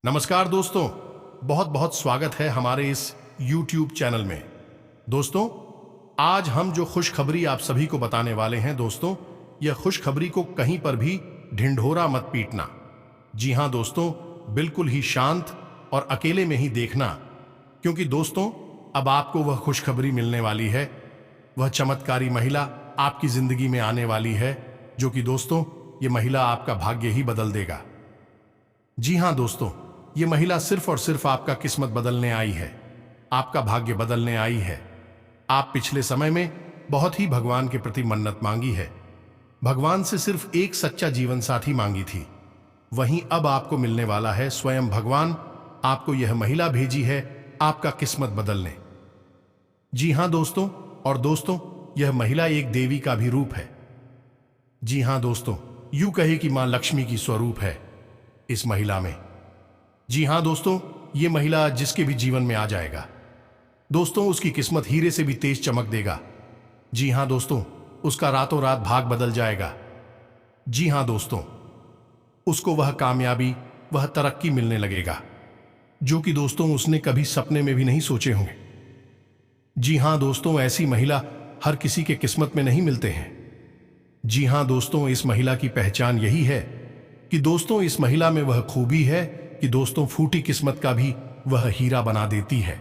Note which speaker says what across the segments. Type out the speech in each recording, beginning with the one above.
Speaker 1: नमस्कार दोस्तों, बहुत बहुत स्वागत है हमारे इस YouTube चैनल में। दोस्तों, आज हम जो खुशखबरी आप सभी को बताने वाले हैं दोस्तों, यह खुशखबरी को कहीं पर भी ढिंढोरा मत पीटना। जी हाँ दोस्तों, बिल्कुल ही शांत और अकेले में ही देखना, क्योंकि दोस्तों अब आपको वह खुशखबरी मिलने वाली है। वह चमत्कारी महिला आपकी जिंदगी में आने वाली है, जो कि दोस्तों ये महिला आपका भाग्य ही बदल देगा। जी हाँ दोस्तों, ये महिला सिर्फ और सिर्फ आपका किस्मत बदलने आई है, आपका भाग्य बदलने आई है। आप पिछले समय में बहुत ही भगवान के प्रति मन्नत मांगी है, भगवान से सिर्फ एक सच्चा जीवन साथी मांगी थी। वहीं अब आपको मिलने वाला है, स्वयं भगवान आपको यह महिला भेजी है आपका किस्मत बदलने। जी हाँ दोस्तों, और दोस्तों यह महिला एक देवी का भी रूप है। जी हाँ दोस्तों, यूं कहे कि मां लक्ष्मी की स्वरूप है इस महिला में। जी हाँ दोस्तों, ये महिला जिसके भी जीवन में आ जाएगा दोस्तों, उसकी किस्मत हीरे से भी तेज चमक देगा। जी हाँ दोस्तों, उसका रातों रात भाग बदल जाएगा। जी हाँ दोस्तों, उसको वह कामयाबी, वह तरक्की मिलने लगेगा जो कि दोस्तों उसने कभी सपने में भी नहीं सोचे होंगे। जी हाँ दोस्तों, ऐसी महिला हर किसी के किस्मत में नहीं मिलते हैं। जी हाँ दोस्तों, इस महिला की पहचान यही है कि दोस्तों इस महिला में वह खूबी है कि दोस्तों फूटी किस्मत का भी वह हीरा बना देती है।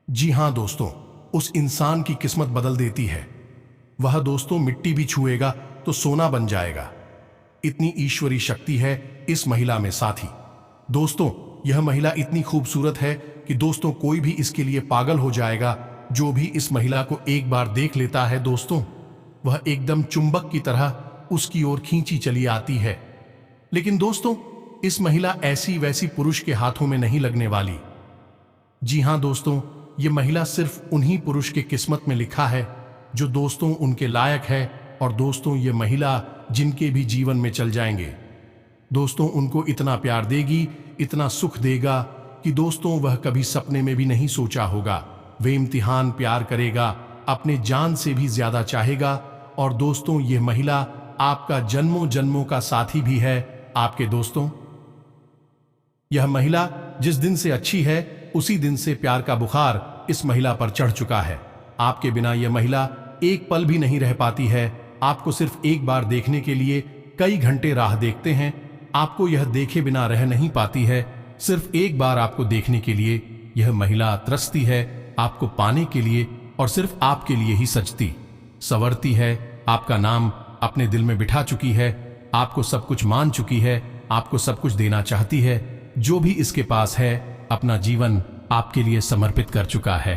Speaker 1: जी हाँ दोस्तों, उस इंसान की किस्मत बदल देती है। वह दोस्तों मिट्टी भी छुएगा तो सोना बन जाएगा। इतनी ईश्वरी शक्ति है इस महिला में। साथ ही दोस्तों यह महिला इतनी खूबसूरत है कि दोस्तों कोई भी इसके लिए पागल हो जाएगा। जो भी इस महिला को एक बार देख लेता है दोस्तों, वह एकदम चुंबक की तरह उसकी ओर खींची चली आती है। लेकिन दोस्तों इस महिला ऐसी वैसी पुरुष के हाथों में नहीं लगने वाली। जी हाँ दोस्तों, ये महिला सिर्फ उन्हीं पुरुष के किस्मत में लिखा है जो दोस्तों उनके लायक है, और दोस्तों ये महिला जिनके भी जीवन में चल जाएंगे दोस्तों उनको इतना प्यार देगी, इतना सुख देगा कि दोस्तों वह कभी सपने में भी नहीं सोचा होगा। वे इम्तिहान प्यार करेगा, अपने जान से भी ज्यादा चाहेगा। और दोस्तों ये महिला आपका जन्मों जन्मों का साथी भी है आपके दोस्तों। यह महिला जिस दिन से अच्छी है उसी दिन से प्यार का बुखार इस महिला पर चढ़ चुका है। आपके बिना यह महिला एक पल भी नहीं रह पाती है। आपको सिर्फ एक बार देखने के लिए कई घंटे राह देखते हैं। आपको यह देखे बिना रह नहीं पाती है। सिर्फ एक बार आपको देखने के लिए यह महिला तरसती है, आपको पाने के लिए, और सिर्फ आपके लिए ही सजती संवरती है। आपका नाम अपने दिल में बिठा चुकी है, आपको सब कुछ मान चुकी है, आपको सब कुछ देना चाहती है। जो भी इसके पास है अपना जीवन आपके लिए समर्पित कर चुका है।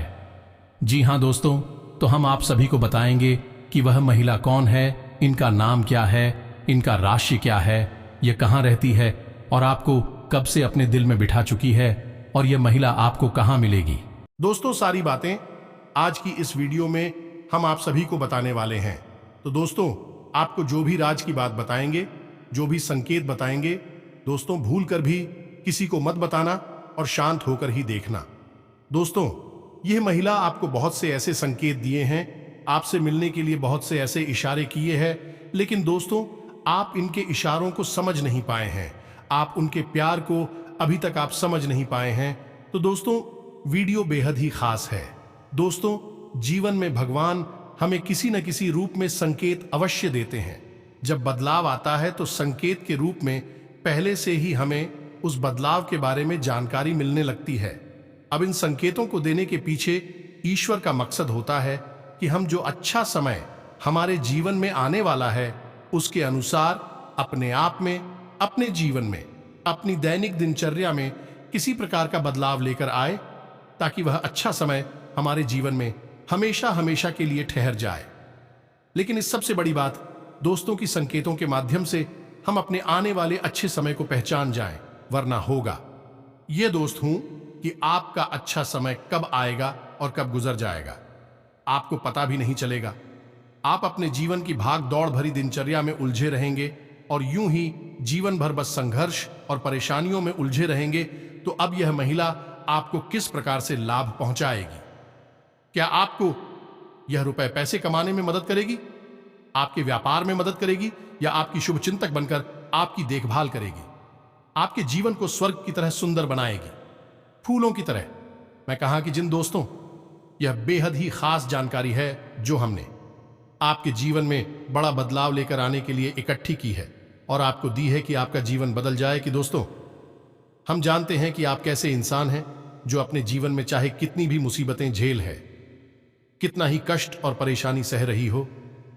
Speaker 1: जी हाँ दोस्तों, तो हम आप सभी को बताएंगे कि वह महिला कौन है, इनका नाम क्या है, इनका राशि क्या है, यह कहाँ रहती है, और आपको कब से अपने दिल में बिठा चुकी है, और यह महिला आपको कहाँ मिलेगी। दोस्तों सारी बातें आज की इस वीडियो में हम आप सभी को बताने वाले हैं। तो दोस्तों आपको जो भी राज की बात बताएंगे, जो भी संकेत बताएंगे दोस्तों, भूल कर भी किसी को मत बताना और शांत होकर ही देखना। दोस्तों यह महिला आपको बहुत से ऐसे संकेत दिए हैं, आपसे मिलने के लिए बहुत से ऐसे इशारे किए हैं, लेकिन दोस्तों आप इनके इशारों को समझ नहीं पाए हैं। आप उनके प्यार को अभी तक आप समझ नहीं पाए हैं। तो दोस्तों वीडियो बेहद ही खास है। दोस्तों जीवन में भगवान हमें किसी न किसी रूप में संकेत अवश्य देते हैं। जब बदलाव आता है तो संकेत के रूप में पहले से ही हमें उस बदलाव के बारे में जानकारी मिलने लगती है। अब इन संकेतों को देने के पीछे ईश्वर का मकसद होता है कि हम जो अच्छा समय हमारे जीवन में आने वाला है उसके अनुसार अपने आप में, अपने जीवन में, अपनी दैनिक दिनचर्या में किसी प्रकार का बदलाव लेकर आए, ताकि वह अच्छा समय हमारे जीवन में हमेशा हमेशा के लिए ठहर जाए। लेकिन इस सबसे बड़ी बात दोस्तों की संकेतों के माध्यम से हम अपने आने वाले अच्छे समय को पहचान जाएं, वरना होगा ये दोस्त हूं कि आपका अच्छा समय कब आएगा और कब गुजर जाएगा आपको पता भी नहीं चलेगा। आप अपने जीवन की भाग दौड़ भरी दिनचर्या में उलझे रहेंगे और यूं ही जीवन भर बस संघर्ष और परेशानियों में उलझे रहेंगे। तो अब यह महिला आपको किस प्रकार से लाभ पहुंचाएगी? क्या आपको यह रुपए पैसे कमाने में मदद करेगी, आपके व्यापार में मदद करेगी, या आपकी शुभ चिंतक बनकर आपकी देखभाल करेगी? आपके जीवन को स्वर्ग की तरह सुंदर बनाएगी, फूलों की तरह। मैं कहा कि जिन दोस्तों, यह बेहद ही खास जानकारी है जो हमने आपके जीवन में बड़ा बदलाव लेकर आने के लिए इकट्ठी की है और आपको दी है कि आपका जीवन बदल जाए। कि दोस्तों, हम जानते हैं कि आप कैसे इंसान हैं जो अपने जीवन में चाहे कितनी भी मुसीबतें झेल है, कितना ही कष्ट और परेशानी सह रही हो,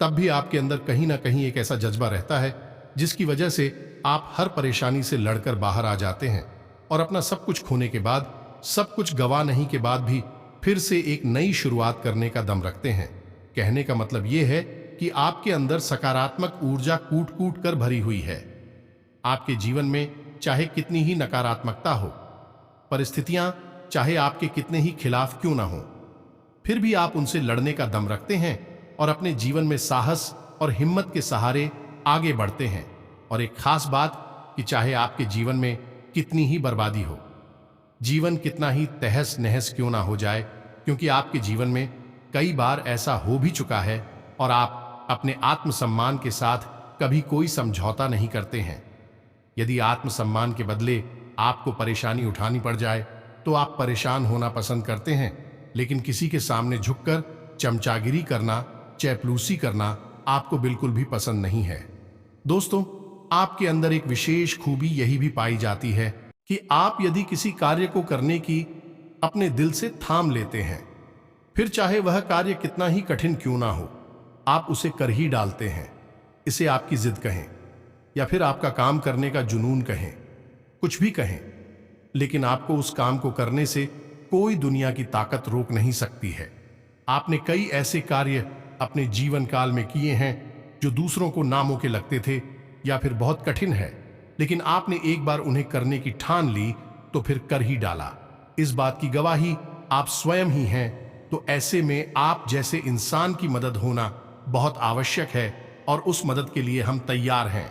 Speaker 1: तब भी आपके अंदर कहीं ना कहीं एक ऐसा जज्बा रहता है जिसकी वजह से आप हर परेशानी से लड़कर बाहर आ जाते हैं और अपना सब कुछ खोने के बाद, सब कुछ गवा नहीं के बाद भी फिर से एक नई शुरुआत करने का दम रखते हैं। कहने का मतलब यह है कि आपके अंदर सकारात्मक ऊर्जा कूट कूट कर भरी हुई है। आपके जीवन में चाहे कितनी ही नकारात्मकता हो, परिस्थितियां चाहे आपके कितने ही खिलाफ क्यों ना हो, फिर भी आप उनसे लड़ने का दम रखते हैं और अपने जीवन में साहस और हिम्मत के सहारे आगे बढ़ते हैं। और एक खास बात कि चाहे आपके जीवन में कितनी ही बर्बादी हो, जीवन कितना ही तहस नहस क्यों ना हो जाए, क्योंकि आपके जीवन में कई बार ऐसा हो भी चुका है और आप अपने आत्मसम्मान के साथ कभी कोई समझौता नहीं करते हैं। यदि आत्मसम्मान के बदले आपको परेशानी उठानी पड़ जाए तो आप परेशान होना पसंद करते हैं, लेकिन किसी के सामने झुककर चमचागिरी करना, चैपलूसी करना आपको बिल्कुल भी पसंद नहीं है। दोस्तों, आपके अंदर एक विशेष खूबी यही भी पाई जाती है कि आप यदि किसी कार्य को करने की अपने दिल से ठान लेते हैं, फिर चाहे वह कार्य कितना ही कठिन क्यों ना हो, आप उसे कर ही डालते हैं। इसे आपकी जिद कहें या फिर आपका काम करने का जुनून कहें, कुछ भी कहें, लेकिन आपको उस काम को करने से कोई दुनिया की ताकत रोक नहीं सकती है। आपने कई ऐसे कार्य अपने जीवन काल में किए हैं जो दूसरों को नामुमकिन लगते थे या फिर बहुत कठिन है, लेकिन आपने एक बार उन्हें करने की ठान ली तो फिर कर ही डाला। इस बात की गवाही आप स्वयं ही हैं। तो ऐसे में आप जैसे इंसान की मदद होना बहुत आवश्यक है और उस मदद के लिए हम तैयार हैं।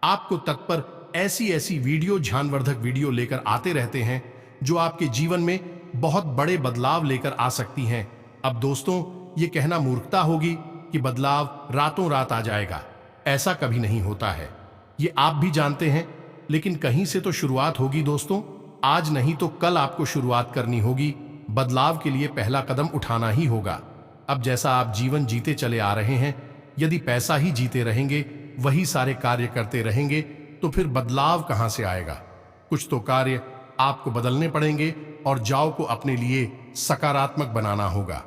Speaker 1: आपको तत्पर ऐसी ऐसी वीडियो, ध्यानवर्धक वीडियो लेकर आते रहते हैं जो आपके जीवन में बहुत बड़े बदलाव लेकर आ सकती हैं। अब दोस्तों, ये कहना मूर्खता होगी कि बदलाव रातों रात आ जाएगा। ऐसा कभी नहीं होता है, ये आप भी जानते हैं, लेकिन कहीं से तो शुरुआत होगी दोस्तों। आज नहीं तो कल आपको शुरुआत करनी होगी। बदलाव के लिए पहला कदम उठाना ही होगा। अब जैसा आप जीवन जीते चले आ रहे हैं, यदि पैसा ही जीते रहेंगे, वही सारे कार्य करते रहेंगे, तो फिर बदलाव कहां से आएगा। कुछ तो कार्य आपको बदलने पड़ेंगे और जाओ को अपने लिए सकारात्मक बनाना होगा।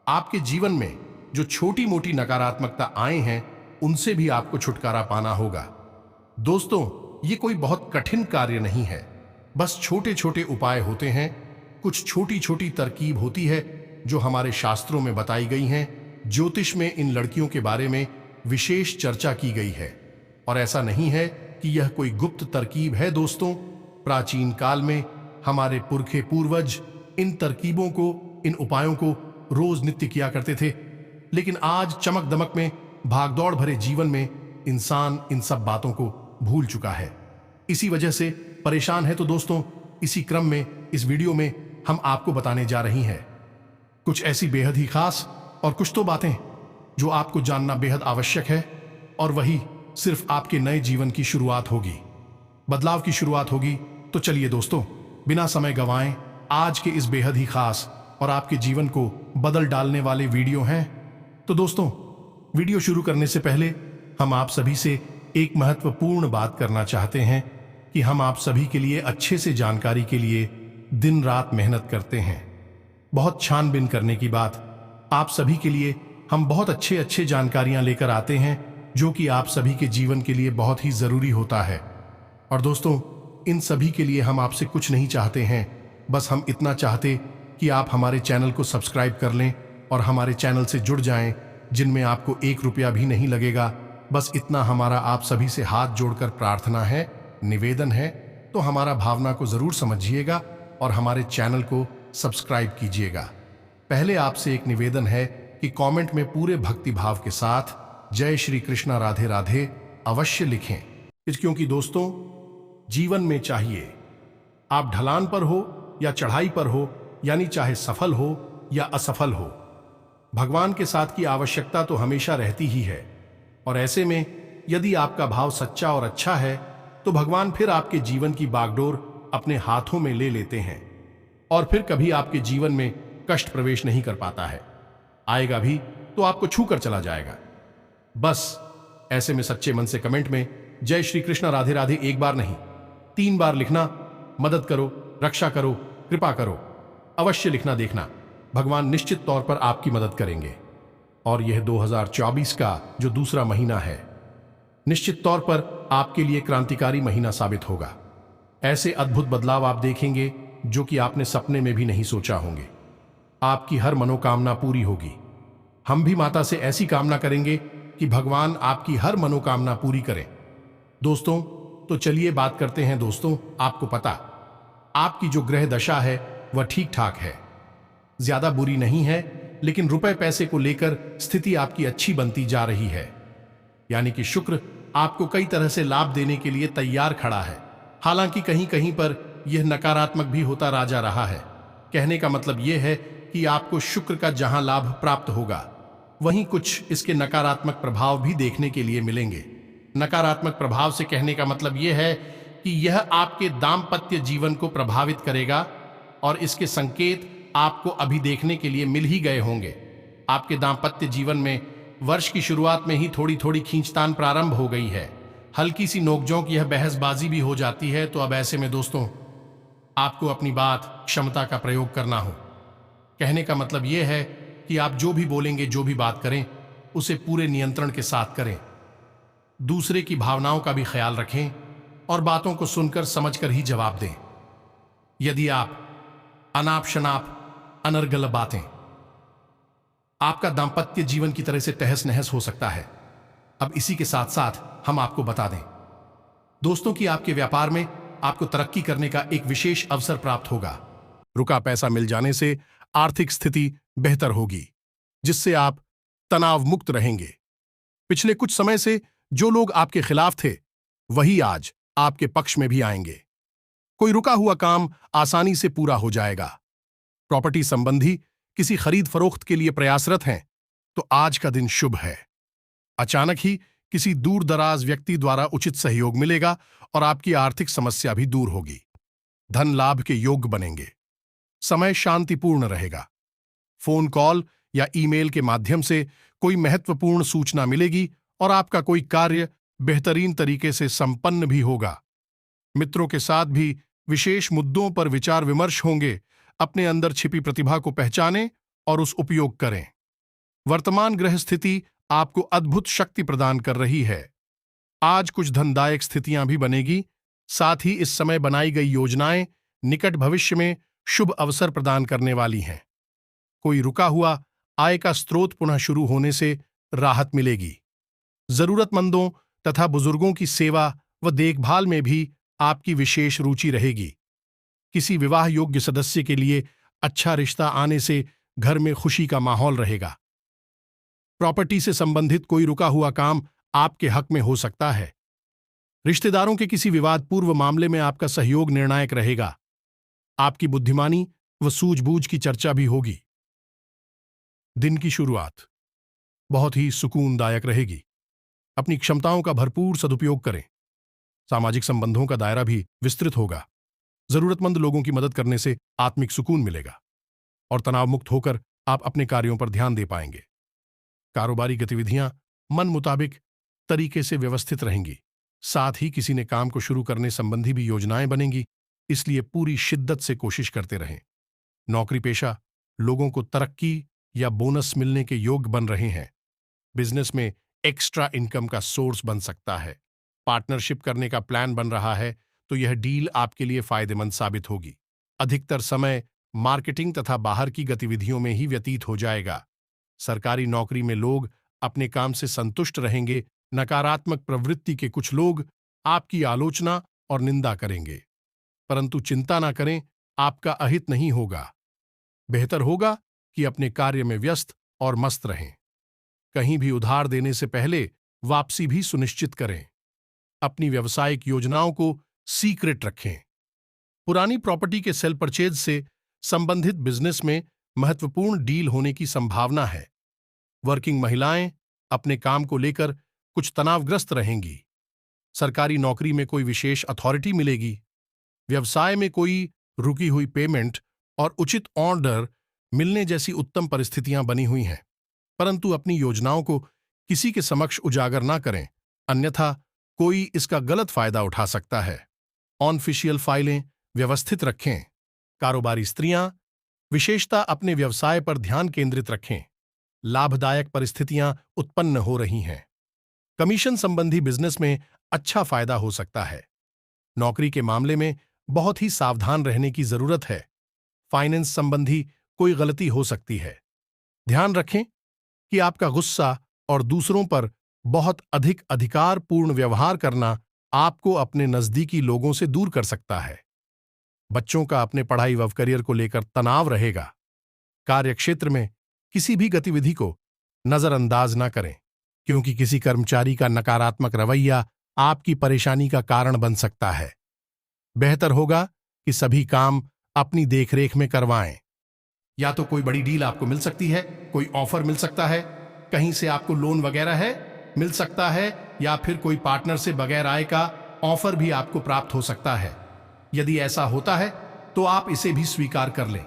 Speaker 1: आपके जीवन में जो छोटी मोटी नकारात्मकता आए हैं, उनसे भी आपको छुटकारा पाना होगा। दोस्तों, ये कोई बहुत कठिन कार्य नहीं है, बस छोटे छोटे उपाय होते हैं, कुछ छोटी छोटी तरकीब होती है जो हमारे शास्त्रों में बताई गई हैं। ज्योतिष में इन लड़कियों के बारे में विशेष चर्चा की गई है और ऐसा नहीं है कि यह कोई गुप्त तरकीब है। दोस्तों, प्राचीन काल में हमारे पुरखे पूर्वज इन तरकीबों को, इन उपायों को रोज नित्य किया करते थे, लेकिन आज चमक दमक में, भागदौड़ भरे जीवन में इंसान इन सब बातों को भूल चुका है, इसी वजह से परेशान है। तो दोस्तों, इसी क्रम में इस वीडियो में हम आपको बताने जा रही हैं कुछ ऐसी बेहद ही खास और कुछ तो बातें जो आपको जानना बेहद आवश्यक है, और वही सिर्फ आपके नए जीवन की शुरुआत होगी, बदलाव की शुरुआत होगी। तो चलिए दोस्तों, बिना समय गंवाएं, आज के इस बेहद ही खास और आपके जीवन को बदल डालने वाले वीडियो हैं। तो दोस्तों, वीडियो शुरू करने से पहले हम आप सभी से एक महत्वपूर्ण बात करना चाहते हैं कि हम आप सभी के लिए अच्छे से जानकारी के लिए दिन रात मेहनत करते हैं। बहुत छानबीन करने की बात, आप सभी के लिए हम बहुत अच्छे जानकारियां लेकर आते हैं जो कि आप सभी के जीवन के लिए बहुत ही जरूरी होता है। और दोस्तों, इन सभी के लिए हम आपसे कुछ नहीं चाहते हैं, बस हम इतना चाहते कि आप हमारे चैनल को सब्सक्राइब कर लें और हमारे चैनल से जुड़ जाएं, जिनमें आपको 1 रुपया भी नहीं लगेगा। बस इतना हमारा आप सभी से हाथ जोड़कर प्रार्थना है, निवेदन है। तो हमारा भावना को जरूर समझिएगा और हमारे चैनल को सब्सक्राइब कीजिएगा। पहले आपसे एक निवेदन है कि कमेंट में पूरे भक्ति भाव के साथ जय श्री कृष्णा राधे राधे अवश्य लिखें, क्योंकि दोस्तों, जीवन में चाहिए आप ढलान पर हो या चढ़ाई पर हो, यानी चाहे सफल हो या असफल हो, भगवान के साथ की आवश्यकता तो हमेशा रहती ही है। और ऐसे में यदि आपका भाव सच्चा और अच्छा है तो भगवान फिर आपके जीवन की बागडोर अपने हाथों में ले लेते हैं और फिर कभी आपके जीवन में कष्ट प्रवेश नहीं कर पाता है। आएगा भी तो आपको छू कर चला जाएगा। बस ऐसे में सच्चे मन से कमेंट में जय श्री कृष्ण राधे राधे एक बार नहीं 3 बार लिखना। मदद करो, रक्षा करो, कृपा करो, अवश्य लिखना देखना। भगवान निश्चित तौर पर आपकी मदद करेंगे। और यह 2024 का जो दूसरा महीना है, निश्चित तौर पर आपके लिए क्रांतिकारी महीना साबित होगा। ऐसे अद्भुत बदलाव आप देखेंगे जो कि आपने सपने में भी नहीं सोचा होंगे। आपकी हर मनोकामना पूरी होगी। हम भी माता से ऐसी कामना करेंगे कि भगवान आपकी हर मनोकामना पूरी करें। दोस्तों, तो चलिए बात करते हैं। दोस्तों, आपको पता, आपकी जो ग्रह दशा है वह ठीक ठाक है, ज्यादा बुरी नहीं है, लेकिन रुपए पैसे को लेकर स्थिति आपकी अच्छी बनती जा रही है। यानी कि शुक्र आपको कई तरह से लाभ देने के लिए तैयार खड़ा है। हालांकि कहीं कहीं पर यह नकारात्मक भी होता राजा रहा है। कहने का मतलब यह है कि आपको शुक्र का जहां लाभ प्राप्त होगा, वहीं कुछ इसके नकारात्मक प्रभाव भी देखने के लिए मिलेंगे। नकारात्मक प्रभाव से कहने का मतलब यह है कि यह आपके दाम्पत्य जीवन को प्रभावित करेगा और इसके संकेत आपको अभी देखने के लिए मिल ही गए होंगे। आपके दाम्पत्य जीवन में वर्ष की शुरुआत में ही थोड़ी थोड़ी खींचतान प्रारंभ हो गई है। हल्की सी नोकझोंक, यह बहसबाजी भी हो जाती है। तो अब ऐसे में दोस्तों, आपको अपनी बात क्षमता का प्रयोग करना हो। कहने का मतलब यह है कि आप जो भी बोलेंगे, जो भी बात करें, उसे पूरे नियंत्रण के साथ करें। दूसरे की भावनाओं का भी ख्याल रखें और बातों को सुनकर समझकर ही जवाब दें। यदि आप अनाप शनाप अनर्गल बातें, आपका दाम्पत्य जीवन की तरह से तहस नहस हो सकता है। अब इसी के साथ साथ हम आपको बता दें दोस्तों कि आपके व्यापार में आपको तरक्की करने का एक विशेष अवसर प्राप्त होगा। रुका पैसा मिल जाने से आर्थिक स्थिति बेहतर होगी, जिससे आप तनाव मुक्त रहेंगे। पिछले कुछ समय से जो लोग आपके खिलाफ थे, वही आज आपके पक्ष में भी आएंगे। कोई रुका हुआ काम आसानी से पूरा हो जाएगा। प्रॉपर्टी संबंधी किसी खरीद फरोख्त के लिए प्रयासरत हैं, तो आज का दिन शुभ है। अचानक ही किसी दूर दराज व्यक्ति द्वारा उचित सहयोग मिलेगा और आपकी आर्थिक समस्या भी दूर होगी। धन लाभ के योग बनेंगे। समय शांतिपूर्ण रहेगा। फोन कॉल या ईमेल के माध्यम से कोई महत्वपूर्ण सूचना मिलेगी और आपका कोई कार्य बेहतरीन तरीके से संपन्न भी होगा। मित्रों के साथ भी विशेष मुद्दों पर विचार विमर्श होंगे। अपने अंदर छिपी प्रतिभा को पहचानें और उस उपयोग करें। वर्तमान ग्रह स्थिति आपको अद्भुत शक्ति प्रदान कर रही है। आज कुछ धनदायक स्थितियां भी बनेगी। साथ ही इस समय बनाई गई योजनाएं निकट भविष्य में शुभ अवसर प्रदान करने वाली हैं। कोई रुका हुआ आय का स्रोत पुनः शुरू होने से राहत मिलेगी। जरूरतमंदों तथा बुजुर्गों की सेवा व देखभाल में भी आपकी विशेष रुचि रहेगी। किसी विवाह योग्य सदस्य के लिए अच्छा रिश्ता आने से घर में खुशी का माहौल रहेगा। प्रॉपर्टी से संबंधित कोई रुका हुआ काम आपके हक में हो सकता है। रिश्तेदारों के किसी विवादपूर्व मामले में आपका सहयोग निर्णायक रहेगा। आपकी बुद्धिमानी व सूझबूझ की चर्चा भी होगी। दिन की शुरुआत बहुत ही सुकूनदायक रहेगी। अपनी क्षमताओं का भरपूर सदुपयोग करें। सामाजिक संबंधों का दायरा भी विस्तृत होगा। जरूरतमंद लोगों की मदद करने से आत्मिक सुकून मिलेगा और तनाव मुक्त होकर आप अपने कार्यों पर ध्यान दे पाएंगे। कारोबारी गतिविधियां मन मुताबिक तरीके से व्यवस्थित रहेंगी। साथ ही किसी ने काम को शुरू करने संबंधी भी योजनाएं बनेंगी, इसलिए पूरी शिद्दत से कोशिश करते रहें। नौकरी पेशा लोगों को तरक्की या बोनस मिलने के योग बन रहे हैं। बिजनेस में एक्स्ट्रा इनकम का सोर्स बन सकता है। पार्टनरशिप करने का प्लान बन रहा है तो यह डील आपके लिए फायदेमंद साबित होगी। अधिकतर समय मार्केटिंग तथा बाहर की गतिविधियों में ही व्यतीत हो जाएगा। सरकारी नौकरी में लोग अपने काम से संतुष्ट रहेंगे। नकारात्मक प्रवृत्ति के कुछ लोग आपकी आलोचना और निंदा करेंगे, परंतु चिंता ना करें, आपका अहित नहीं होगा। बेहतर होगा कि अपने कार्य में व्यस्त और मस्त रहें। कहीं भी उधार देने से पहले वापसी भी सुनिश्चित करें। अपनी व्यावसायिक योजनाओं को सीक्रेट रखें। पुरानी प्रॉपर्टी के सेल परचेज से संबंधित बिजनेस में महत्वपूर्ण डील होने की संभावना है। वर्किंग महिलाएं अपने काम को लेकर कुछ तनावग्रस्त रहेंगी। सरकारी नौकरी में कोई विशेष अथॉरिटी मिलेगी, व्यवसाय में कोई रुकी हुई पेमेंट और उचित ऑर्डर मिलने जैसी उत्तम परिस्थितियां बनी हुई हैं। परंतु अपनी योजनाओं को किसी के समक्ष उजागर ना करें, अन्यथा कोई इसका गलत फायदा उठा सकता है। ऑनफिशियल फाइलें व्यवस्थित रखें। कारोबारी स्त्रियां विशेषता अपने व्यवसाय पर ध्यान केंद्रित रखें। लाभदायक परिस्थितियां उत्पन्न हो रही हैं। कमीशन संबंधी बिजनेस में अच्छा फायदा हो सकता है। नौकरी के मामले में बहुत ही सावधान रहने की जरूरत है। फाइनेंस संबंधी कोई गलती हो सकती है। ध्यान रखें कि आपका गुस्सा और दूसरों पर बहुत अधिक अधिकारपूर्ण व्यवहार करना आपको अपने नजदीकी लोगों से दूर कर सकता है। बच्चों का अपने पढ़ाई व करियर को लेकर तनाव रहेगा। कार्यक्षेत्र में किसी भी गतिविधि को नजरअंदाज न करें, क्योंकि किसी कर्मचारी का नकारात्मक रवैया आपकी परेशानी का कारण बन सकता है। बेहतर होगा कि सभी काम अपनी देखरेख में करवाएं। या तो कोई बड़ी डील आपको मिल सकती है, कोई ऑफर मिल सकता है, कहीं से आपको लोन वगैरह है मिल सकता है, या फिर कोई पार्टनर से बगैर आय का ऑफर भी आपको प्राप्त हो सकता है। यदि ऐसा होता है तो आप इसे भी स्वीकार कर लें।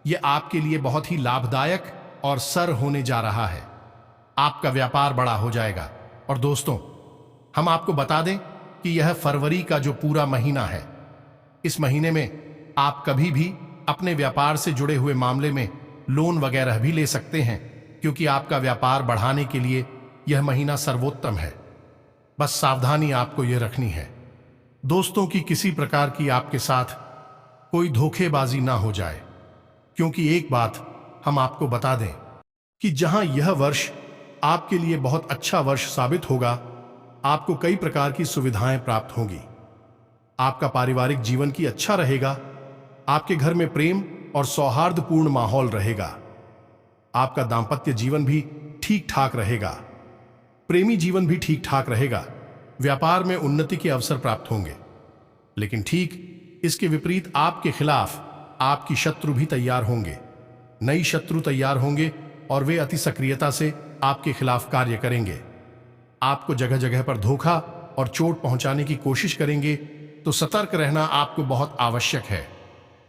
Speaker 1: यह आपके लिए बहुत ही लाभदायक और सर होने जा रहा है। आपका व्यापार बड़ा हो जाएगा। और दोस्तों, हम आपको बता दें कि यह फरवरी का जो पूरा महीना है, इस महीने में आप कभी भी अपने व्यापार से जुड़े हुए मामले में लोन वगैरह भी ले सकते हैं, क्योंकि आपका व्यापार बढ़ाने के लिए यह महीना सर्वोत्तम है। बस सावधानी आपको यह रखनी है, दोस्तों, कि किसी प्रकार की आपके साथ कोई धोखेबाजी ना हो जाए। क्योंकि एक बात हम आपको बता दें कि जहां यह वर्ष आपके लिए बहुत अच्छा वर्ष साबित होगा, आपको कई प्रकार की सुविधाएं प्राप्त होंगी। आपका पारिवारिक जीवन की अच्छा रहेगा। आपके घर में प्रेम और सौहार्दपूर्ण माहौल रहेगा। आपका दांपत्य जीवन भी ठीक ठाक रहेगा। प्रेमी जीवन भी ठीक ठाक रहेगा। व्यापार में उन्नति के अवसर प्राप्त होंगे। लेकिन ठीक इसके विपरीत आपके खिलाफ आपकी शत्रु भी तैयार होंगे। नई शत्रु तैयार होंगे और वे अति सक्रियता से आपके खिलाफ कार्य करेंगे। आपको जगह जगह पर धोखा और चोट पहुंचाने की कोशिश करेंगे, तो सतर्क रहना आपको बहुत आवश्यक है।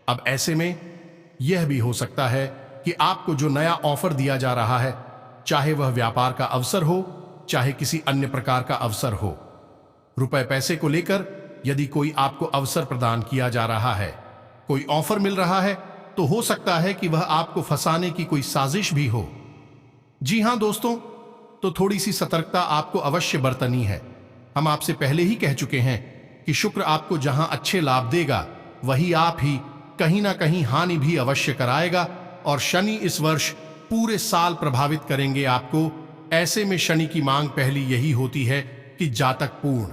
Speaker 1: अब ऐसे में यह भी हो सकता है कि आपको जो नया ऑफर दिया जा रहा है, चाहे वह व्यापार का अवसर हो, चाहे किसी अन्य प्रकार का अवसर हो, रुपए पैसे को लेकर यदि कोई आपको अवसर प्रदान किया जा रहा है, कोई ऑफर मिल रहा है, तो हो सकता है कि वह आपको फंसाने की कोई साजिश भी हो। जी हां दोस्तों, तो थोड़ी सी सतर्कता आपको अवश्य बरतनी है। हम आपसे पहले ही कह चुके हैं कि शुक्र आपको जहां अच्छे लाभ देगा, वही आप ही कहीं ना कहीं हानि भी अवश्य कराएगा। और शनि इस वर्ष पूरे साल प्रभावित करेंगे आपको। ऐसे में शनि की मांग पहली यही होती है कि जातक पूर्ण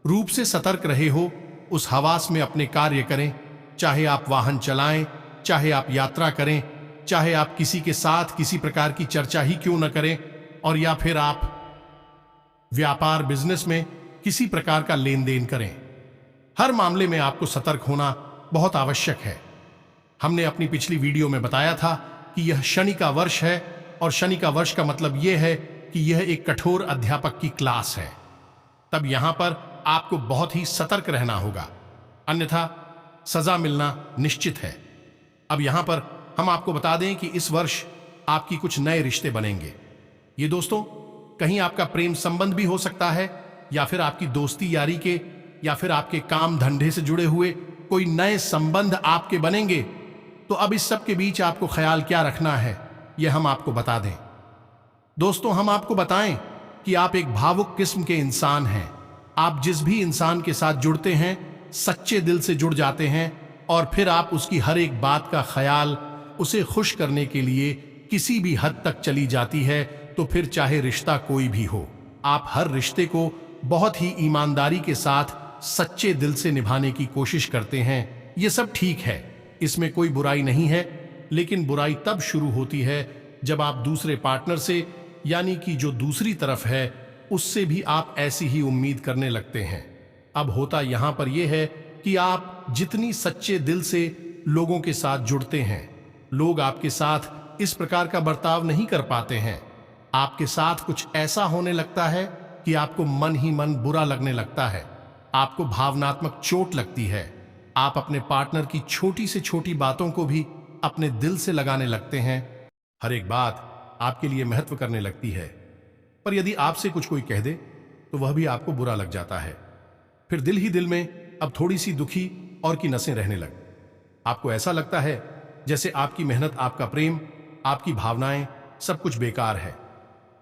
Speaker 1: रूप से सतर्क रहे हो, उस हवास में अपने कार्य करें। चाहे आप वाहन चलाएं, चाहे आप यात्रा करें, चाहे आप किसी के साथ किसी प्रकार की चर्चा ही क्यों न करें, और या फिर आप व्यापार बिजनेस में किसी प्रकार का लेन देन करें, हर मामले में आपको सतर्क होना बहुत आवश्यक है। हमने अपनी पिछली वीडियो में बताया था कि यह शनि का वर्ष है, और शनि का वर्ष का मतलब यह है कि यह एक कठोर अध्यापक की क्लास है। तब यहां पर आपको बहुत ही सतर्क रहना होगा, अन्यथा सजा मिलना निश्चित है। अब यहां पर हम आपको बता दें कि इस वर्ष आपकी कुछ नए रिश्ते बनेंगे। ये दोस्तों, कहीं आपका प्रेम संबंध भी हो सकता है, या फिर आपकी दोस्ती यारी के, या फिर आपके काम धंधे से जुड़े हुए कोई नए संबंध आपके बनेंगे। तो अब इस सब के बीच आपको ख्याल क्या रखना है, यह हम आपको बता दें। दोस्तों, हम आपको बताएं कि आप एक भावुक किस्म के इंसान हैं। आप जिस भी इंसान के साथ जुड़ते हैं, सच्चे दिल से जुड़ जाते हैं, और फिर आप उसकी हर एक बात का ख्याल उसे खुश करने के लिए किसी भी हद तक चली जाती है। तो फिर चाहे रिश्ता कोई भी हो, आप हर रिश्ते को बहुत ही ईमानदारी के साथ सच्चे दिल से निभाने की कोशिश करते हैं। ये सब ठीक है, इसमें कोई बुराई नहीं है। लेकिन बुराई तब शुरू होती है जब आप दूसरे पार्टनर से, यानी कि जो दूसरी तरफ है, उससे भी आप ऐसी ही उम्मीद करने लगते हैं। अब होता यहां पर यह है कि आप जितनी सच्चे दिल से लोगों के साथ जुड़ते हैं, लोग आपके साथ इस प्रकार का बर्ताव नहीं कर पाते हैं। आपके साथ कुछ ऐसा होने लगता है कि आपको मन ही मन बुरा लगने लगता है, आपको भावनात्मक चोट लगती है, आप अपने पार्टनर की छोटी से छोटी बातों को भी अपने दिल से लगाने लगते हैं, हर एक बात आपके लिए महत्व करने लगती है। पर यदि आपसे कुछ कोई कह दे तो वह भी आपको बुरा लग जाता है। फिर दिल ही दिल में अब थोड़ी सी दुखी और की नसें रहने लग। आपको ऐसा लगता है जैसे आपकी मेहनत, आपका प्रेम, आपकी भावनाएं सब कुछ बेकार है,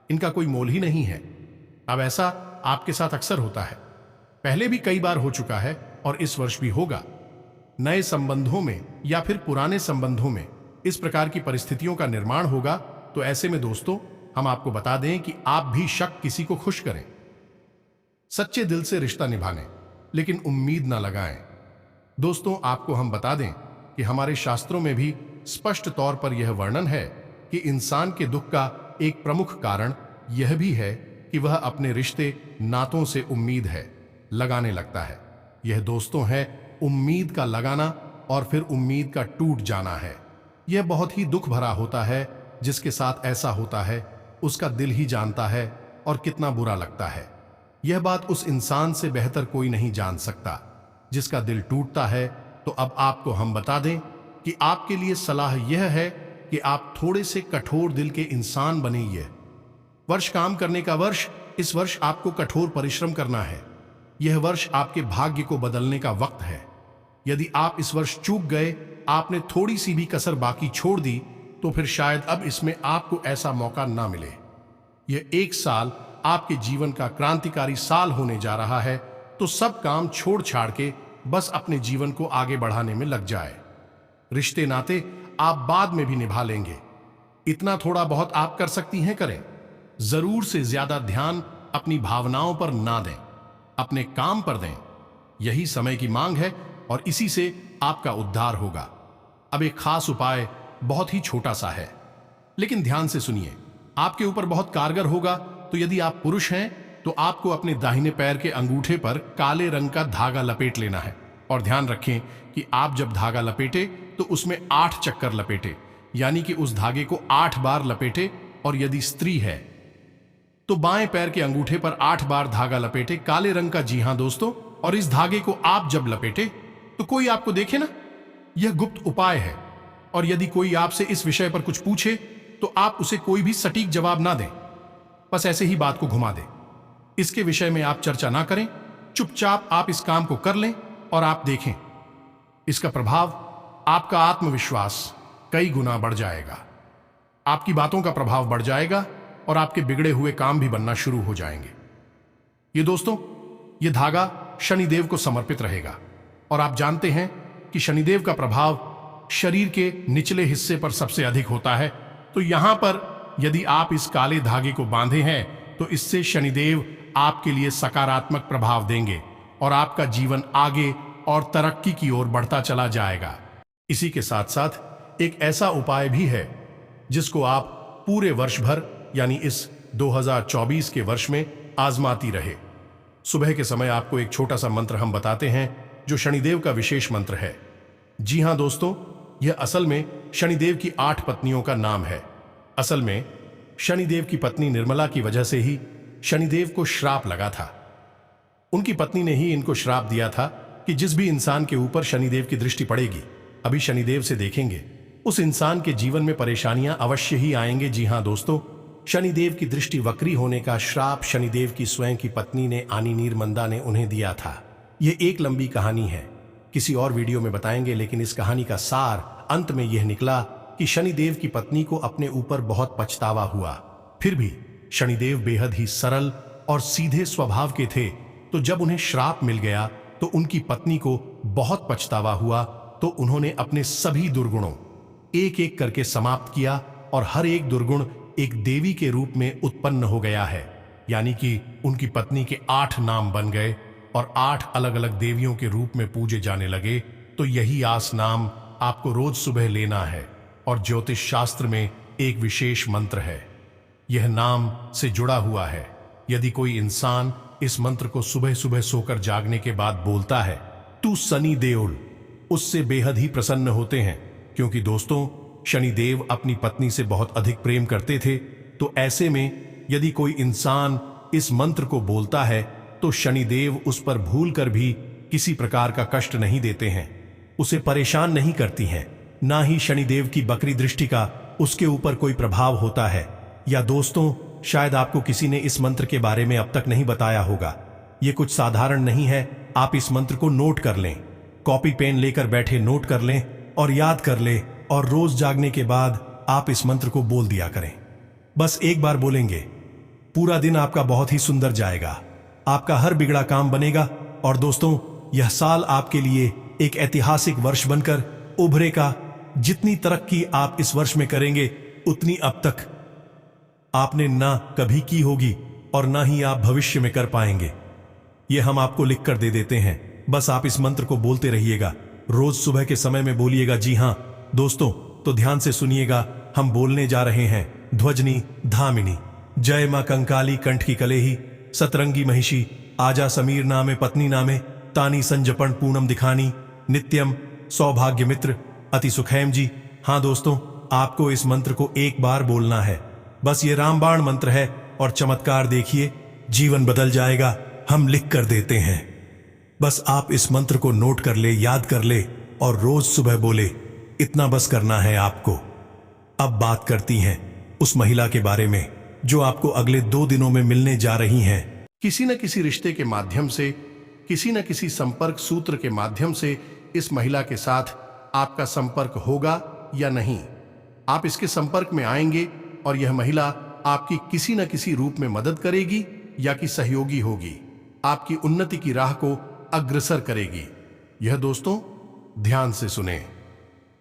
Speaker 1: इनका कोई मोल ही नहीं है। अब ऐसा आपके साथ अक्सर होता है, पहले भी कई बार हो चुका है और इस वर्ष भी होगा। नए संबंधों में या फिर पुराने संबंधों में इस प्रकार की परिस्थितियों का निर्माण होगा। तो ऐसे में दोस्तों, हम आपको बता दें कि आप भी शक किसी को खुश करें, सच्चे दिल से रिश्ता निभाने, लेकिन उम्मीद ना लगाएं। दोस्तों, आपको हम बता दें कि हमारे शास्त्रों में भी स्पष्ट तौर पर यह वर्णन है कि इंसान के दुख का एक प्रमुख कारण यह भी है कि वह अपने रिश्ते नातों से उम्मीद है लगाने लगता है। यह दोस्तों है उम्मीद का लगाना और फिर उम्मीद का टूट जाना है। यह बहुत ही दुख भरा होता है। जिसके साथ ऐसा होता है उसका दिल ही जानता है और कितना बुरा लगता है। यह बात उस इंसान से बेहतर कोई नहीं जान सकता जिसका दिल टूटता है। तो अब आपको हम बता दें कि आपके लिए सलाह यह है कि आप थोड़े से कठोर दिल के इंसान बनिए। वर्ष काम करने का वर्ष, इस वर्ष आपको कठोर परिश्रम करना है। यह वर्ष आपके भाग्य को बदलने का वक्त है। यदि आप इस वर्ष चूक गए, आपने थोड़ी सी भी कसर बाकी छोड़ दी, तो फिर शायद अब इसमें आपको ऐसा मौका ना मिले। यह एक साल आपके जीवन का क्रांतिकारी साल होने जा रहा है। तो सब काम छोड़ छाड़ के बस अपने जीवन को आगे बढ़ाने में लग जाए। रिश्ते नाते आप बाद में भी निभा लेंगे। इतना थोड़ा बहुत आप कर सकती हैं, करें। जरूर से ज्यादा ध्यान अपनी भावनाओं पर ना दें, अपने काम पर दें। यही समय की मांग है और इसी से आपका उद्धार होगा। अब एक खास उपाय बहुत ही छोटा सा है, लेकिन ध्यान से सुनिए, आपके ऊपर बहुत कारगर होगा। तो यदि आप पुरुष हैं तो आपको अपने दाहिने पैर के अंगूठे पर काले रंग का धागा लपेट लेना है। और ध्यान रखें कि आप जब धागा लपेटे तो उसमें 8 चक्कर लपेटे, यानी कि उस धागे को 8 बार लपेटे। और यदि स्त्री है तो बाएं पैर के अंगूठे पर 8 बार धागा लपेटे काले रंग का। जी हां दोस्तों, और इस धागे को आप जब लपेटे तो कोई आपको देखे ना। यह गुप्त उपाय है और यदि कोई आपसे इस विषय पर कुछ पूछे तो आप उसे कोई भी सटीक जवाब ना दें, बस ऐसे ही बात को घुमा दें। इसके विषय में आप चर्चा ना करें, चुपचाप आप इस काम को कर लें और आप देखें इसका प्रभाव, आपका आत्मविश्वास कई गुना बढ़ जाएगा। आपकी बातों का प्रभाव बढ़ जाएगा और आपके बिगड़े हुए काम भी बनना शुरू हो जाएंगे। ये दोस्तों, ये धागा शनिदेव को समर्पित रहेगा और आप जानते हैं कि शनिदेव का प्रभाव शरीर के निचले हिस्से पर सबसे अधिक होता है। तो यहां पर यदि आप इस काले धागे को बांधे हैं तो इससे शनिदेव आपके लिए सकारात्मक प्रभाव देंगे और आपका जीवन आगे और तरक्की की ओर बढ़ता चला जाएगा। इसी के साथ साथ एक ऐसा उपाय भी है जिसको आप पूरे वर्ष भर, यानी इस 2024 के वर्ष में आजमाती रहे। सुबह के समय आपको एक छोटा सा मंत्र हम बताते हैं जो शनिदेव का विशेष मंत्र है। जी हां दोस्तों, यह असल में शनिदेव की 8 पत्नियों का नाम है। असल में शनिदेव की पत्नी निर्मला की वजह से ही शनिदेव को श्राप लगा था। उनकी पत्नी ने ही इनको श्राप दिया था कि जिस भी इंसान के ऊपर शनिदेव की दृष्टि पड़ेगी, अभी शनिदेव से देखेंगे, उस इंसान के जीवन में परेशानियां अवश्य ही आएंगे। जी हां दोस्तों, शनिदेव की दृष्टि वक्री होने का श्राप शनिदेव की स्वयं की पत्नी ने, आनी नीरमंदा ने उन्हें दिया था। यह एक लंबी कहानी है, किसी और वीडियो में बताएंगे, लेकिन इस कहानी का सार अंत में यह निकला कि शनिदेव की पत्नी को अपने ऊपर बहुत पछतावा हुआ। फिर भी शनिदेव बेहद ही सरल और सीधे स्वभाव के थे। तो जब उन्हें श्राप मिल गया तो उनकी पत्नी को बहुत पछतावा हुआ। तो उन्होंने अपने सभी दुर्गुणों एक एक करके समाप्त किया और हर एक दुर्गुण एक देवी के रूप में उत्पन्न हो गया है। यानी कि उनकी पत्नी के 8 नाम बन गए और 8 अलग अलग देवियों के रूप में पूजे जाने लगे। तो यही आस नाम आपको रोज सुबह लेना है और ज्योतिष शास्त्र में एक विशेष मंत्र है, यह नाम से जुड़ा हुआ है। यदि कोई इंसान इस मंत्र को सुबह सुबह सोकर जागने के बाद बोलता है, तू शनि देओल, उससे बेहद ही प्रसन्न होते हैं। क्योंकि दोस्तों, शनिदेव अपनी पत्नी से बहुत अधिक प्रेम करते थे। तो ऐसे में यदि कोई इंसान इस मंत्र को बोलता है तो शनिदेव उस पर भूल कर भी किसी प्रकार का कष्ट नहीं देते हैं, उसे परेशान नहीं करती हैं। ना ही शनिदेव की बकरी दृष्टि का उसके ऊपर कोई प्रभाव होता है। या दोस्तों, शायद आपको किसी ने इस मंत्र के बारे में अब तक नहीं बताया होगा। ये कुछ साधारण नहीं है। आप इस मंत्र को नोट कर लें, कॉपी पेन लेकर बैठे नोट कर लें और याद कर लें, और रोज जागने के बाद आप इस मंत्र को बोल दिया करें। बस एक बार बोलेंगे, पूरा दिन आपका बहुत ही सुंदर जाएगा, आपका हर बिगड़ा काम बनेगा। और दोस्तों, यह साल आपके लिए एक ऐतिहासिक वर्ष बनकर उभरेगा। जितनी तरक्की आप इस वर्ष में करेंगे, उतनी अब तक आपने ना कभी की होगी और ना ही आप भविष्य में कर पाएंगे। यह हम आपको लिख कर दे देते हैं। बस आप इस मंत्र को बोलते रहिएगा, रोज सुबह के समय में बोलिएगा। जी हां दोस्तों, तो ध्यान से सुनिएगा। हम बोलने जा रहे हैं, ध्वजनी धामिनी जय मां कंकाली कंठ की कलेही सतरंगी महिषी आजा समीर नामे पत्नी नामे तानी संजपण पूनम दिखानी नित्यम सौभाग्य मित्र अति सुखैम जी। हां दोस्तों, आपको इस मंत्र को एक बार बोलना है। बस ये रामबाण मंत्र है और चमत्कार देखिए, जीवन बदल जाएगा। हम लिख कर देते हैं। बस आप इस मंत्र को नोट कर ले, याद कर ले और रोज सुबह बोले। इतना बस करना है आपको। अब बात करती हैं उस महिला के बारे में जो आपको अगले 2 दिनों में मिलने जा रही हैं। किसी न किसी रिश्ते के माध्यम से, किसी न किसी संपर्क सूत्र के माध्यम से इस महिला के साथ आपका संपर्क होगा या नहीं। आप इसके संपर्क में आएंगे और यह महिला आपकी किसी न किसी रूप में मदद करेगी या कि सहयोगी होगी, आपकी उन्नति की राह को अग्रसर करेगी। यह दोस्तों ध्यान से सुने।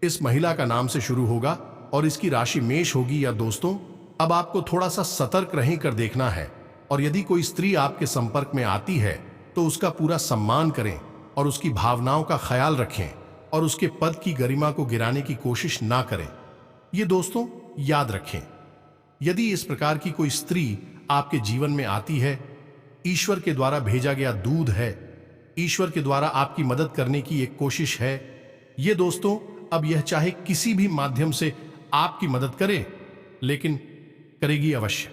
Speaker 1: इस महिला का नाम से शुरू होगा और इसकी राशि मेष होगी। या दोस्तों, अब आपको थोड़ा सा सतर्क रह कर देखना है, और यदि कोई स्त्री आपके संपर्क में आती है तो उसका पूरा सम्मान करें और उसकी भावनाओं का ख्याल रखें और उसके पद की गरिमा को गिराने की कोशिश ना करें। ये दोस्तों याद रखें, यदि इस प्रकार की कोई स्त्री आपके जीवन में आती है, ईश्वर के द्वारा भेजा गया दूध है, ईश्वर के द्वारा आपकी मदद करने की एक कोशिश है। ये दोस्तों, अब यह चाहे किसी भी माध्यम से आपकी मदद करे, लेकिन करेगी अवश्य।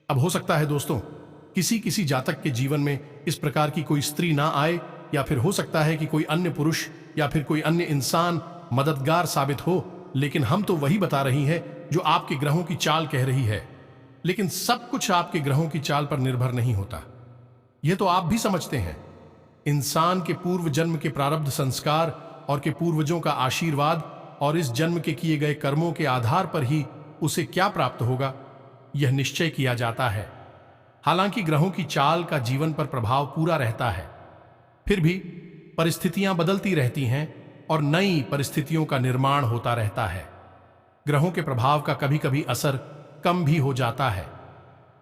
Speaker 1: अब हो सकता है दोस्तों किसी किसी जातक के जीवन में इस प्रकार की कोई स्त्री ना आए, या फिर हो सकता है कि कोई अन्य पुरुष या फिर कोई अन्य इंसान मददगार साबित हो, लेकिन हम तो वही बता रही है जो आपके ग्रहों की चाल कह रही है। लेकिन सब कुछ आपके ग्रहों की चाल पर निर्भर नहीं होता, यह तो आप भी समझते हैं। इंसान के पूर्व जन्म के प्रारब्ध संस्कार और के पूर्वजों का आशीर्वाद और इस जन्म के किए गए कर्मों के आधार पर ही उसे क्या प्राप्त होगा, यह निश्चय किया जाता है। हालांकि ग्रहों की चाल का जीवन पर प्रभाव पूरा रहता है, फिर भी परिस्थितियां बदलती रहती हैं और नई परिस्थितियों का निर्माण होता रहता है। ग्रहों के प्रभाव का कभी कभी असर कम भी हो जाता है।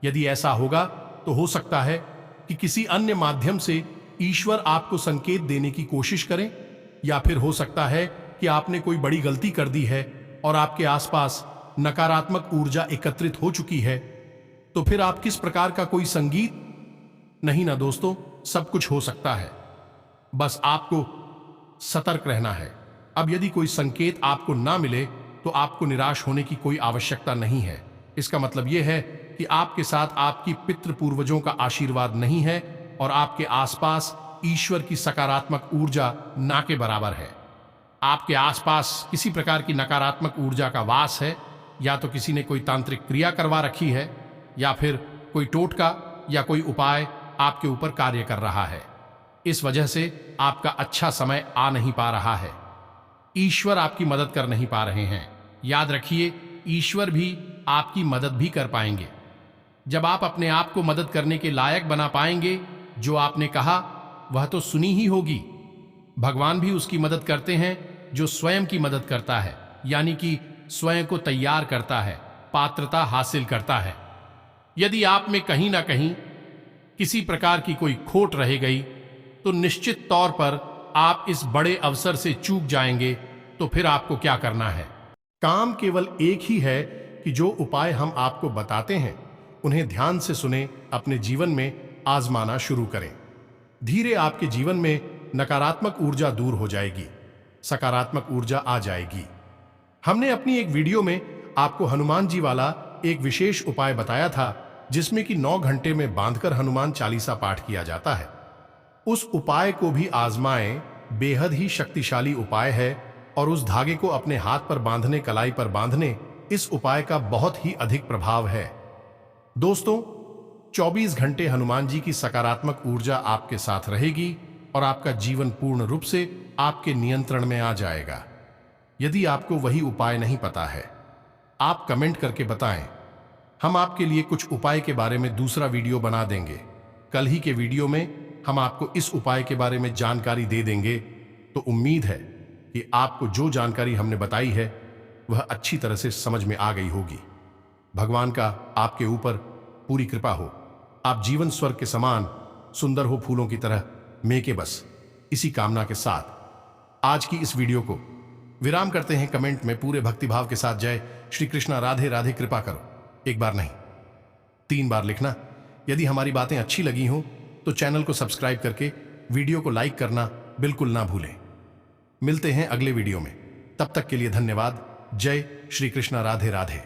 Speaker 1: यदि ऐसा होगा तो हो सकता है कि किसी अन्य माध्यम से ईश्वर आपको संकेत देने की कोशिश करें, या फिर हो सकता है कि आपने कोई बड़ी गलती कर दी है और आपके आसपास नकारात्मक ऊर्जा एकत्रित हो चुकी है। तो फिर आप किस प्रकार का कोई संगीत नहीं ना दोस्तों, सब कुछ हो सकता है। बस आपको सतर्क रहना है। अब यदि कोई संकेत आपको ना मिले तो आपको निराश होने की कोई आवश्यकता नहीं है। इसका मतलब यह है कि आपके साथ आपकी पितृ पूर्वजों का आशीर्वाद नहीं है और आपके आसपास ईश्वर की सकारात्मक ऊर्जा ना के बराबर है। आपके आसपास किसी प्रकार की नकारात्मक ऊर्जा का वास है, या तो किसी ने कोई तांत्रिक क्रिया करवा रखी है, या फिर कोई टोटका या कोई उपाय आपके ऊपर कार्य कर रहा है। इस वजह से आपका अच्छा समय आ नहीं पा रहा है, ईश्वर आपकी मदद कर नहीं पा रहे हैं। याद रखिए, ईश्वर भी आपकी मदद भी कर पाएंगे जब आप अपने आप को मदद करने के लायक बना पाएंगे। जो आपने कहा वह तो सुनी ही होगी। भगवान भी उसकी मदद करते हैं जो स्वयं की मदद करता है, यानी कि स्वयं को तैयार करता है, पात्रता हासिल करता है। यदि आप में कहीं ना कहीं किसी प्रकार की कोई खोट रह गई तो निश्चित तौर पर आप इस बड़े अवसर से चूक जाएंगे। तो फिर आपको क्या करना है? काम केवल एक ही है कि जो उपाय हम आपको बताते हैं उन्हें ध्यान से सुने, अपने जीवन में आजमाना शुरू करें। धीरे आपके जीवन में नकारात्मक ऊर्जा दूर हो जाएगी, सकारात्मक ऊर्जा आ जाएगी। हमने अपनी एक वीडियो में आपको हनुमान जी वाला एक विशेष उपाय बताया था जिसमें कि 9 घंटे में बांधकर हनुमान चालीसा पाठ किया जाता है। उस उपाय को भी आजमाएं, बेहद ही शक्तिशाली उपाय है और उस धागे को अपने हाथ पर बांधने, कलाई पर बांधने, इस उपाय का बहुत ही अधिक प्रभाव है। दोस्तों, 24 घंटे हनुमान जी की सकारात्मक ऊर्जा आपके साथ रहेगी और आपका जीवन पूर्ण रूप से आपके नियंत्रण में आ जाएगा। यदि आपको वही उपाय नहीं पता है, आप कमेंट करके बताएं। हम आपके लिए कुछ उपाय के बारे में दूसरा वीडियो बना देंगे। कल ही के वीडियो में हम आपको इस उपाय के बारे में जानकारी दे देंगे। तो उम्मीद है कि आपको जो जानकारी हमने बताई है वह अच्छी तरह से समझ में आ गई होगी। भगवान का आपके ऊपर पूरी कृपा हो। आप जीवन स्वर्ग के समान सुंदर हो, फूलों की तरह महके बस। इसी कामना के साथ आज की इस वीडियो को विराम करते हैं। कमेंट में पूरे भक्तिभाव के साथ जय श्री कृष्णा, राधे राधे कृपा करो। एक बार नहीं, 3 बार लिखना। यदि हमारी बातें अच्छी लगी हों तो चैनल को सब्सक्राइब करके वीडियो को लाइक करना बिल्कुल ना भूलें। मिलते हैं अगले वीडियो में, तब तक के लिए धन्यवाद। जय श्री कृष्णा, राधे राधे।